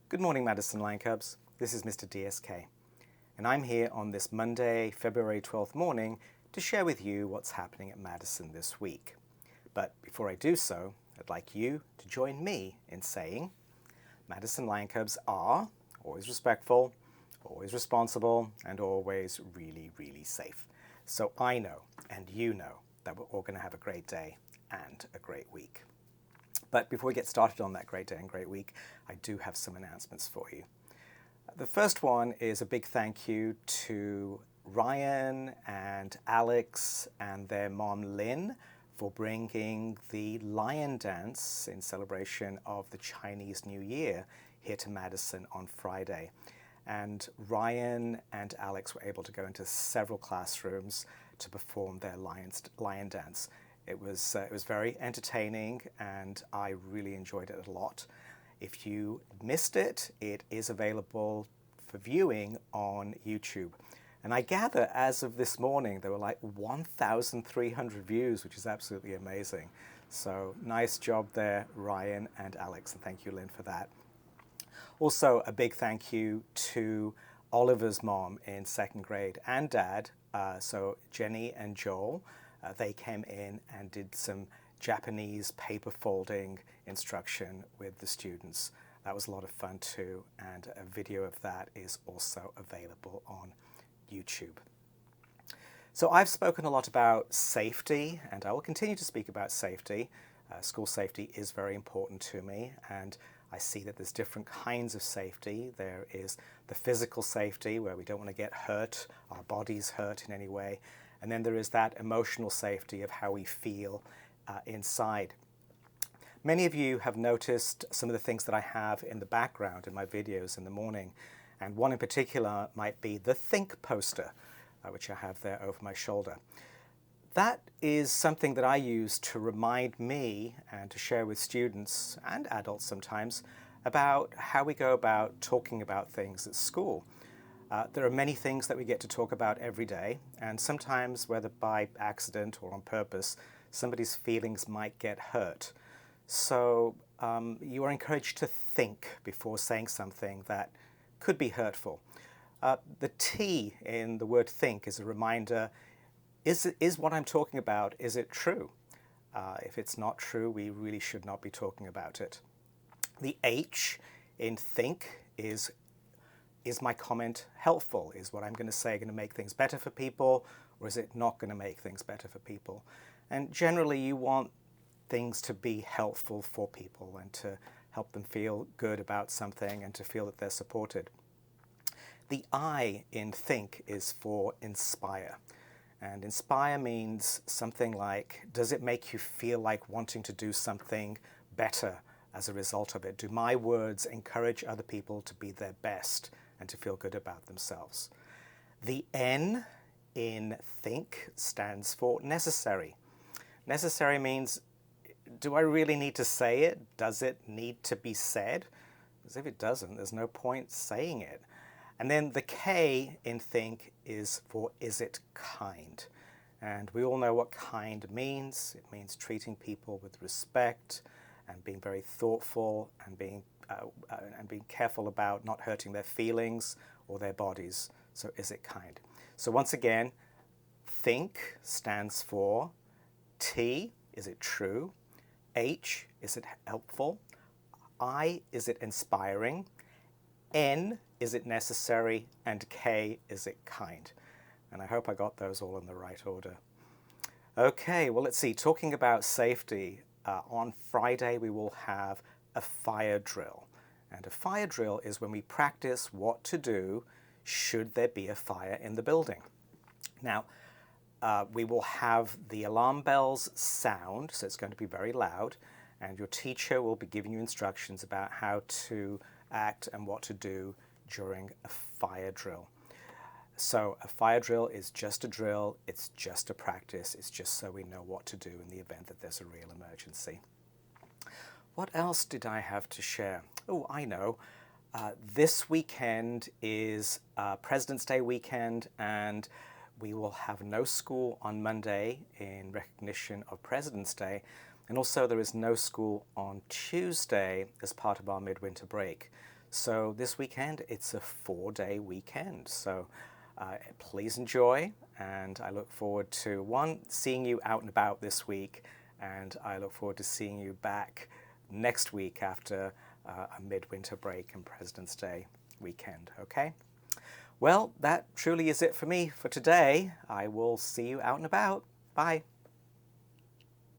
Good morning, Madison Lion Cubs. This is Mr. DSK, and I'm here on this Monday, February 12th morning to share with you what's happening at Madison this week. But before I do so, I'd like you to join me in saying Madison Lion Cubs are always respectful, always responsible, and always really, really safe. So I know, and you know, that we're all going to have a great day and a great week. But before we get started on that great day and great week, I do have some announcements for you. The first one is a big thank you to Ryan and Alex and their mom Lynn for bringing the lion dance in celebration of the Chinese New Year here to Madison on Friday. And Ryan and Alex were able to go into several classrooms to perform their lion dance. It was very entertaining, and I really enjoyed it a lot. If you missed it, it is available for viewing on YouTube. And I gather as of this morning, there were like 1,300 views, which is absolutely amazing. So nice job there, Ryan and Alex, and thank you, Lynn, for that. Also, a big thank you to Oliver's mom in second grade and dad, so Jenny and Joel. They came in and did some Japanese paper folding instruction with the students. That was a lot of fun too, and a video of that is also available on YouTube. So I've spoken a lot about safety, and I will continue to speak about safety. School safety is very important to me, and I see that there's different kinds of safety. There is the physical safety, where we don't want to get hurt, our bodies hurt in any way. And then there is that emotional safety of how we feel inside. Many of you have noticed some of the things that I have in the background in my videos in the morning. And one in particular might be the Think poster, which I have there over my shoulder. That is something that I use to remind me and to share with students and adults sometimes about how we go about talking about things at school. There are many things that we get to talk about every day, and sometimes, whether by accident or on purpose, somebody's feelings might get hurt. So you are encouraged to think before saying something that could be hurtful. The T in the word think is a reminder, is what I'm talking about, is it true? If it's not true, we really should not be talking about it. The H in think is my comment helpful? Is what I'm going to say going to make things better for people, or is it not going to make things better for people? And generally you want things to be helpful for people and to help them feel good about something and to feel that they're supported. The I in think is for inspire. And inspire means something like, does it make you feel like wanting to do something better as a result of it? Do my words encourage other people to be their best and to feel good about themselves? The N in think stands for necessary. Necessary means, do I really need to say it? Does it need to be said? Because if it doesn't, there's no point saying it. And then the K in think is for, is it kind? And we all know what kind means. It means treating people with respect and being very thoughtful and being careful about not hurting their feelings or their bodies. So is it kind? So once again, think stands for T, is it true? H, is it helpful? I, is it inspiring? N, is it necessary? And K, is it kind? And I hope I got those all in the right order. Okay, well, let's see. Talking about safety, on Friday we will have a fire drill. And a fire drill is when we practice what to do should there be a fire in the building. Now, we will have the alarm bells sound, so it's going to be very loud, and your teacher will be giving you instructions about how to act and what to do during a fire drill. So a fire drill is just a drill, it's just a practice, it's just so we know what to do in the event that there's a real emergency. What else did I have to share? Oh, I know. This weekend is President's Day weekend, and we will have no school on Monday in recognition of President's Day. And also there is no school on Tuesday as part of our midwinter break. So this weekend, it's a 4-day weekend. So please enjoy, and I look forward to, one, seeing you out and about this week, and I look forward to seeing you back next week after a midwinter break and President's Day weekend, okay? Well, that truly is it for me for today. I will see you out and about. Bye.